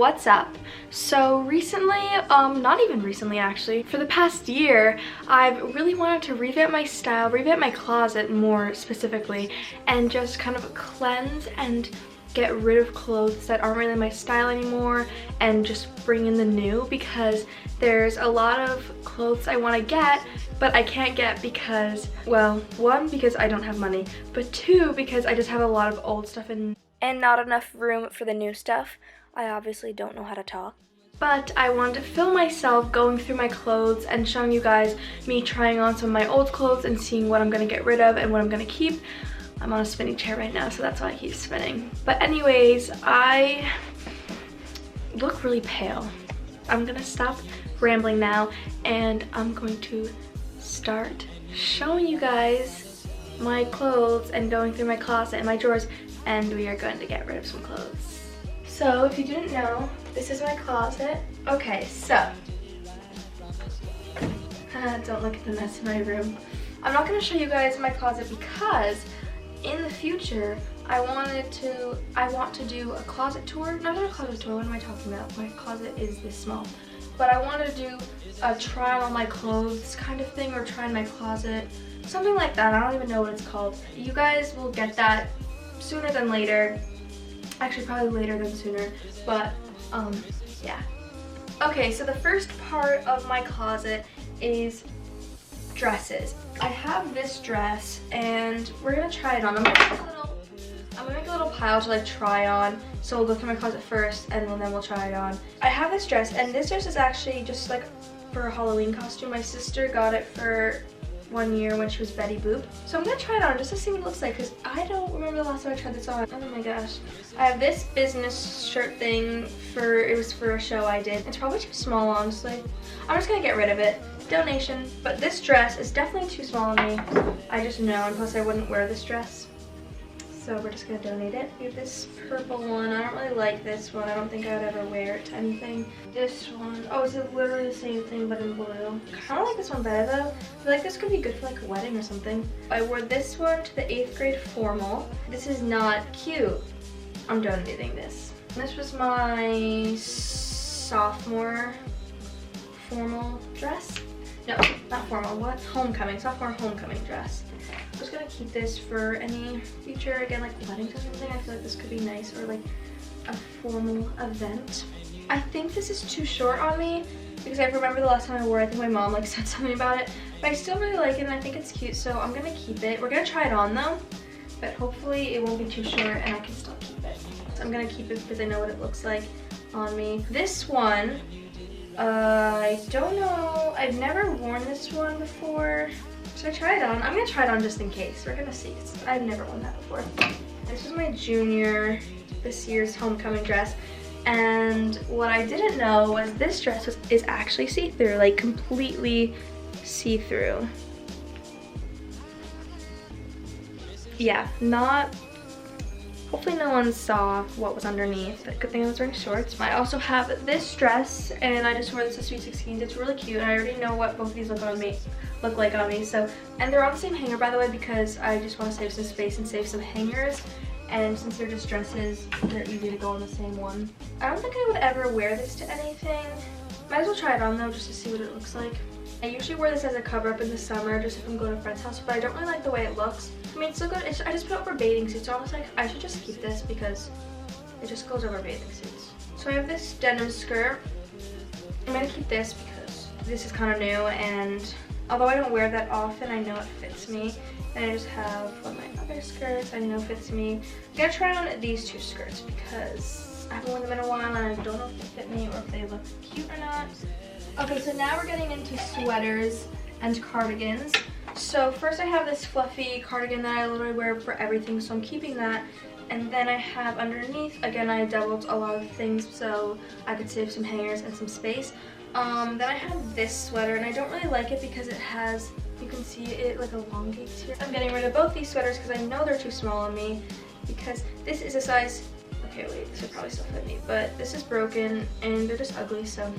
what's up? So recently, not even recently actually, for the past year, I've really wanted to revamp my style, revamp my closet more specifically, and just kind of cleanse and get rid of clothes that aren't really my style anymore and just bring in the new, because there's a lot of clothes I want to get but I can't get because, well, one, because I don't have money, but two, because I just have a lot of old stuff and not enough room for the new stuff. I obviously don't know how to talk. But I wanted to film myself going through my clothes and showing you guys me trying on some of my old clothes and seeing what I'm going to get rid of and what I'm going to keep. I'm on a spinning chair right now, so that's why I keep spinning. But anyways, I look really pale. I'm gonna stop rambling now and I'm going to start showing you guys my clothes and going through my closet and my drawers, and we are going to get rid of some clothes. So if you didn't know, this is my closet. Okay, so don't look at the mess in my room. I'm not going to show you guys my closet because in the future I want to do a closet tour. Not a closet tour, what am I talking about? My closet is this small. But I want to do a try on all my clothes kind of thing, or try in my closet, something like that. I don't even know what it's called. You guys will get that sooner than later. Actually, probably later than sooner, but yeah. Okay, so the first part of my closet is dresses. I have this dress and we're gonna try it on. I'm gonna make a little pile to like try on. So we'll go through my closet first and then we'll try it on. I have this dress, and this dress is actually just like for a Halloween costume. My sister got it for 1 year when she was Betty Boop. So I'm gonna try it on just to see what it looks like, because I don't remember the last time I tried this on. Oh my gosh. I have this business shirt thing it was for a show I did. It's probably too small, honestly. I'm just gonna get rid of it. Donation. But this dress is definitely too small on me. I just know, and plus I wouldn't wear this dress. So we're just gonna donate it. We have this purple one. I don't really like this one. I don't think I would ever wear it to anything. This one, oh, it's literally the same thing but in blue. I kind of like this one better though. I feel like this could be good for like a wedding or something. I wore this one to the 8th grade formal. This is not cute. I'm donating this. This was my sophomore formal dress. No, not formal, what? Homecoming, sophomore homecoming dress. I'm just gonna keep this for any future, again, like weddings or something. I feel like this could be nice, or like a formal event. I think this is too short on me because I remember the last time I wore it, I think my mom like said something about it, but I still really like it and I think it's cute, so I'm gonna keep it. We're gonna try it on though, but hopefully it won't be too short and I can still keep it. So I'm gonna keep it because I know what it looks like on me. This one, I don't know, I've never worn this one before. Should I try it on? I'm gonna try it on just in case. We're gonna see. I've never worn that before. This is my this year's homecoming dress. And what I didn't know was this dress is actually see-through, like completely see-through. Yeah, hopefully no one saw what was underneath, but good thing I was wearing shorts. I also have this dress, and I just wore this at Sweet 16. It's really cute, and I already know what both of these look like on me. So, and they're on the same hanger, by the way, because I just want to save some space and save some hangers. And since they're just dresses, they're easy to go on the same one. I don't think I would ever wear this to anything. Might as well try it on though, just to see what it looks like. I usually wear this as a cover-up in the summer, just if I'm going to a friend's house, but I don't really like the way it looks. I mean, it's so good. I just put it over bathing suits. So almost like I should just keep this because it just goes over bathing suits. So I have this denim skirt. I'm gonna keep this because this is kind of new, and although I don't wear that often, I know it fits me. And I just have one of my other skirts I know fits me. I'm gonna try on these two skirts because I haven't worn them in a while and I don't know if they fit me or if they look cute or not. Okay, so now we're getting into sweaters and cardigans. So first I have this fluffy cardigan that I literally wear for everything, so I'm keeping that. And then I have underneath, again, I doubled a lot of things so I could save some hangers and some space. Then I have this sweater, and I don't really like it because it has, you can see it like elongates here. I'm getting rid of both these sweaters because I know they're too small on me, because this is a size, okay wait, this would probably still fit me, but this is broken and they're just ugly, so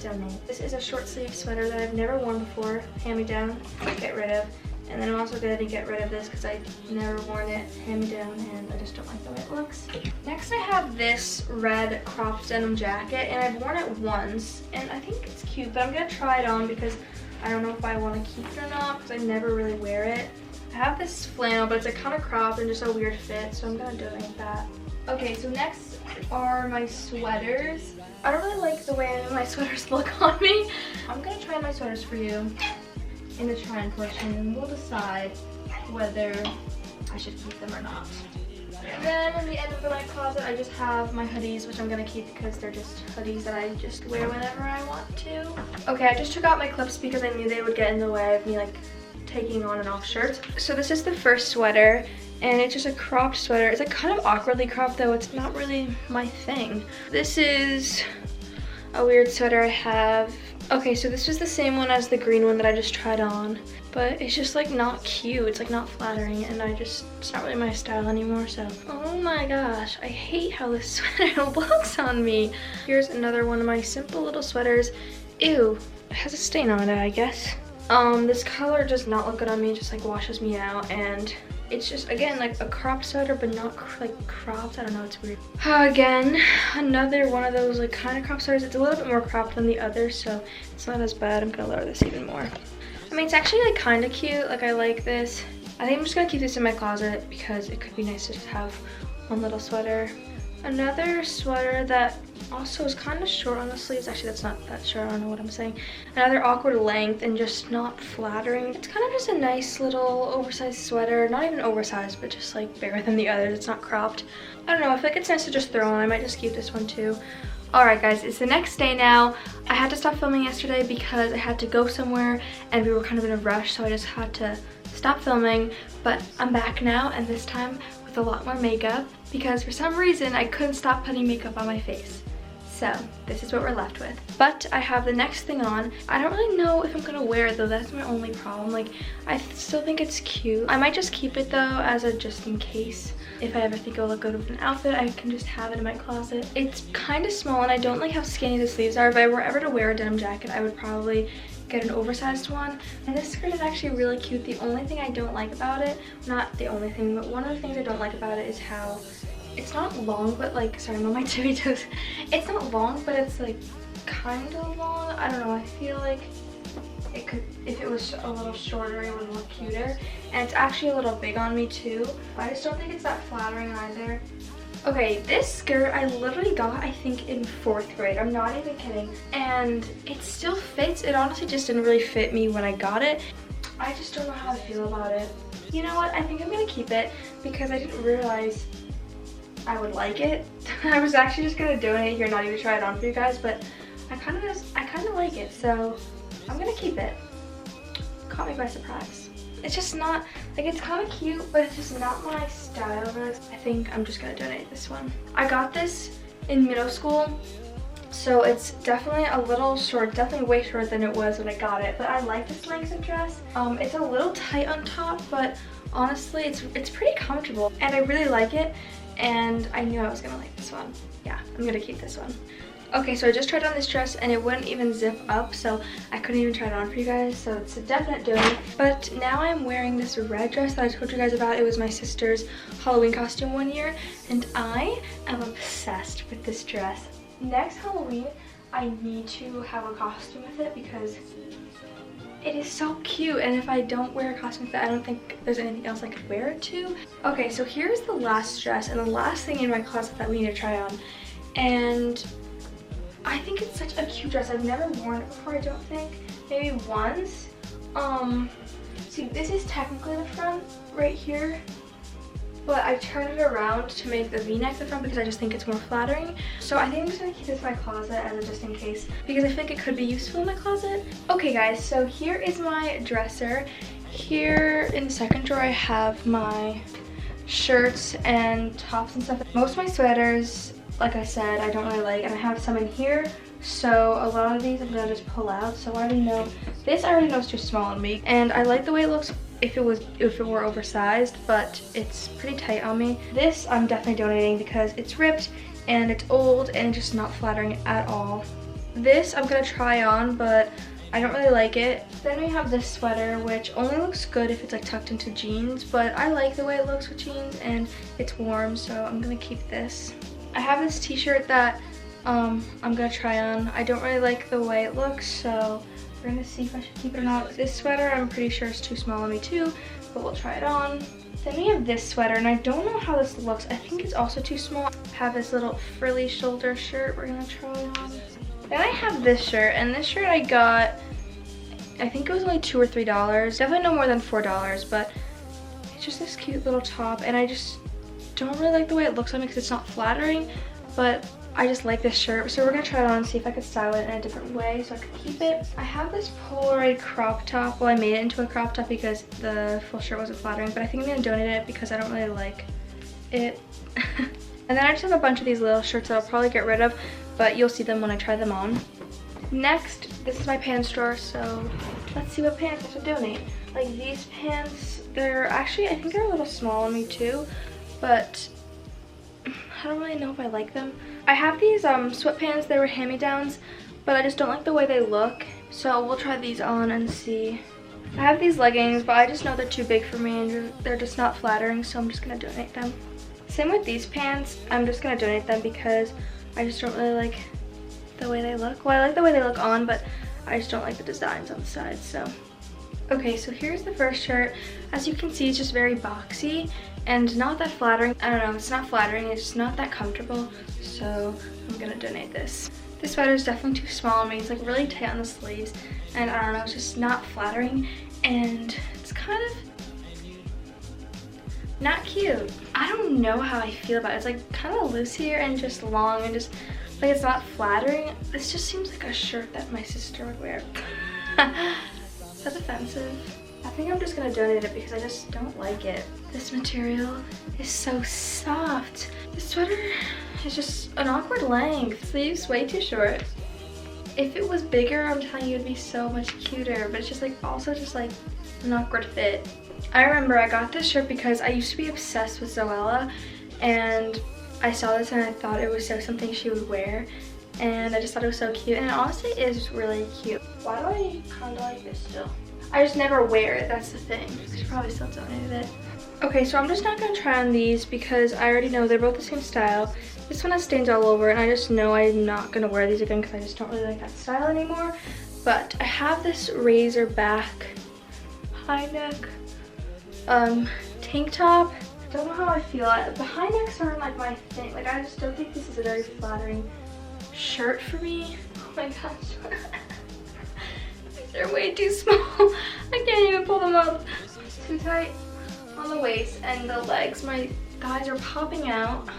donate. This is a short sleeve sweater that I've never worn before, hand me down, get rid of. And then I'm also gonna get rid of this because I've never worn it hand-me-down and I just don't like the way it looks. Next I have this red cropped denim jacket, and I've worn it once and I think it's cute, but I'm gonna try it on because I don't know if I want to keep it or not because I never really wear it. I have this flannel, but it's like kind of cropped and just a weird fit, so I'm gonna donate that. Okay, so next are my sweaters. I don't really like the way my sweaters look on me. I'm gonna try my sweaters for you in the try-on portion, and we'll decide whether I should keep them or not. And then in the end of my closet, I just have my hoodies, which I'm gonna keep because they're just hoodies that I just wear whenever I want to. Okay, I just took out my clips because I knew they would get in the way of me like taking on and off shirts. So this is the first sweater, and it's just a cropped sweater. It's like kind of awkwardly cropped though. It's not really my thing. This is a weird sweater I have. Okay, so this was the same one as the green one that I just tried on, but it's just like not cute. It's like not flattering, and it's not really my style anymore, so. Oh my gosh, I hate how this sweater looks on me. Here's another one of my simple little sweaters. Ew, it has a stain on it, I guess. This color does not look good on me. It just like washes me out, and it's just, again, like a cropped sweater, but not like cropped. I don't know, it's weird. Again, another one of those like kind of cropped sweaters. It's a little bit more cropped than the other, so it's not as bad. I'm gonna lower this even more. I mean, it's actually like kind of cute. Like, I like this. I think I'm just gonna keep this in my closet because it could be nice to just have one little sweater. Another sweater that also is kind of short on the sleeves. Actually, that's not that short. I don't know what I'm saying. Another awkward length and just not flattering. It's kind of just a nice little oversized sweater. Not even oversized, but just like bigger than the others. It's not cropped. I don't know. I feel like it's nice to just throw on. I might just keep this one too. Alright guys, it's the next day now. I had to stop filming yesterday because I had to go somewhere and we were kind of in a rush, so I just had to stop filming. But I'm back now, and this time with a lot more makeup because for some reason I couldn't stop putting makeup on my face. So this is what we're left with. But I have the next thing on. I don't really know if I'm gonna wear it though. That's my only problem. Like, I still think it's cute. I might just keep it though as a just in case. If I ever think it'll look good with an outfit, I can just have it in my closet. It's kind of small and I don't like how skinny the sleeves are. If I were ever to wear a denim jacket, I would probably get an oversized one. And this skirt is actually really cute. The only thing I don't like about it, not the only thing, but one of the things I don't like about it is how it's not long, but like, sorry, I'm on my tippy toes. It's not long, but it's like kind of long. I don't know, I feel like it could, if it was a little shorter, it would look cuter. And it's actually a little big on me too. But I just don't think it's that flattering either. Okay, this skirt I literally got, I think, in 4th grade. I'm not even kidding. And it still fits. It honestly just didn't really fit me when I got it. I just don't know how I feel about it. You know what? I think I'm gonna keep it because I didn't realize I would like it. I was actually just gonna donate it here, not even try it on for you guys, but I kind of like it, so I'm gonna keep it. Caught me by surprise. It's just not, like, it's kind of cute, but it's just not my style. I think I'm just gonna donate this one. I got this in middle school, so it's definitely a little short, definitely way shorter than it was when I got it, but I like this length of dress. It's a little tight on top, but honestly, it's pretty comfortable, and I really like it, and I knew I was gonna like this one. Yeah, I'm gonna keep this one. Okay, so I just tried on this dress and it wouldn't even zip up, so I couldn't even try it on for you guys, so it's a definite donate. But now I'm wearing this red dress that I told you guys about. It was my sister's Halloween costume one year, and I am obsessed with this dress. Next Halloween, I need to have a costume with it because it is so cute, and if I don't wear a costume with it, I don't think there's anything else I could wear it to. Okay, so here's the last dress and the last thing in my closet that we need to try on, and I think it's such a cute dress. I've never worn it before, I don't think. Maybe once. See, this is technically the front right here, but I turned it around to make the V-neck the front because I just think it's more flattering. So I think I'm just gonna keep this in my closet as a just in case because I think it could be useful in my closet. Okay guys, so here is my dresser. Here in the second drawer I have my shirts and tops and stuff. Most of my sweaters, like I said, I don't really like, and I have some in here, so a lot of these I'm gonna just pull out. So I already know this, I already know it's too small on me, and I like the way it looks if it were oversized, but it's pretty tight on me. This I'm definitely donating because it's ripped and it's old and just not flattering at all. This I'm gonna try on, but I don't really like it. Then we have this sweater, which only looks good if it's like tucked into jeans, but I like the way it looks with jeans and it's warm, so I'm gonna keep this. I have this t-shirt that I'm gonna try on. I don't really like the way it looks, so we're gonna see if I should keep it or not. This sweater, I'm pretty sure is too small on me too, but we'll try it on. Then we have this sweater, and I don't know how this looks. I think it's also too small. I have this little frilly shoulder shirt we're gonna try on. Then I have this shirt, and this shirt I got, I think it was only $2 or $3. Definitely no more than $4, but it's just this cute little top, and I just don't really like the way it looks on me because it's not flattering, but I just like this shirt, so we're gonna try it on and see if I could style it in a different way so I could keep it. I have this Polaroid crop top. Well, I made it into a crop top because the full shirt wasn't flattering, but I think I'm gonna donate it because I don't really like it. And then I just have a bunch of these little shirts that I'll probably get rid of, but you'll see them when I try them on. Next, this is my pants drawer, so let's see what pants I should donate. Like these pants, they're actually, I think they're a little small on me too, but I don't really know if I like them. I have these sweatpants, they were hand-me-downs, but I just don't like the way they look, so we'll try these on and see. I have these leggings, but I just know they're too big for me and they're just not flattering, so I'm just gonna donate them. Same with these pants, I'm just gonna donate them because I just don't really like the way they look. Well, I like the way they look on, but I just don't like the designs on the sides, so. Okay, so here's the first shirt. As you can see, it's just very boxy and not that flattering. I don't know, it's not flattering, it's just not that comfortable, so I'm gonna donate this. This sweater is definitely too small on me. It's like really tight on the sleeves, and I don't know, it's just not flattering, and it's kind of not cute. I don't know how I feel about it. It's like kind of loose here and just long and just like it's not flattering. This just seems like a shirt that my sister would wear. That's offensive. I think I'm just gonna donate it because I just don't like it. This material is so soft. This sweater is just an awkward length. Sleeves way too short. If it was bigger, I'm telling you it'd be so much cuter, but it's just like also just like an awkward fit. I remember I got this shirt because I used to be obsessed with Zoella, and I saw this and I thought it was so something she would wear, and I just thought it was so cute, and it honestly is really cute. Why do I kind of like this still? I just never wear it, that's the thing. I should probably still donated it. Okay, so I'm just not gonna try on these because I already know they're both the same style. This one has stains all over, and I just know I'm not gonna wear these again because I just don't really like that style anymore. But I have this razor back high neck tank top. I don't know how I feel. The high necks aren't like my thing. Like I just don't think this is a very flattering shirt for me. Oh my gosh. They're way too small. I can't even pull them up. It's too tight on the waist and the legs. My thighs are popping out.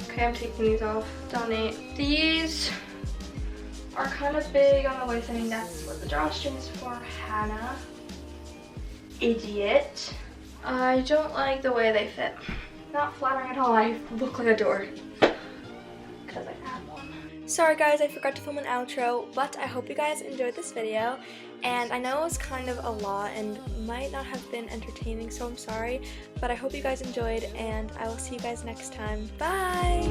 Okay, I'm taking these off. Donate. These are kind of big on the waist. I mean, that's what the drawstring is for. Hannah. Idiot. I don't like the way they fit. Not flattering at all. I look like a dork because I have one. Sorry guys, I forgot to film an outro, but I hope you guys enjoyed this video. And I know it was kind of a lot and might not have been entertaining, so I'm sorry. But I hope you guys enjoyed, and I will see you guys next time. Bye!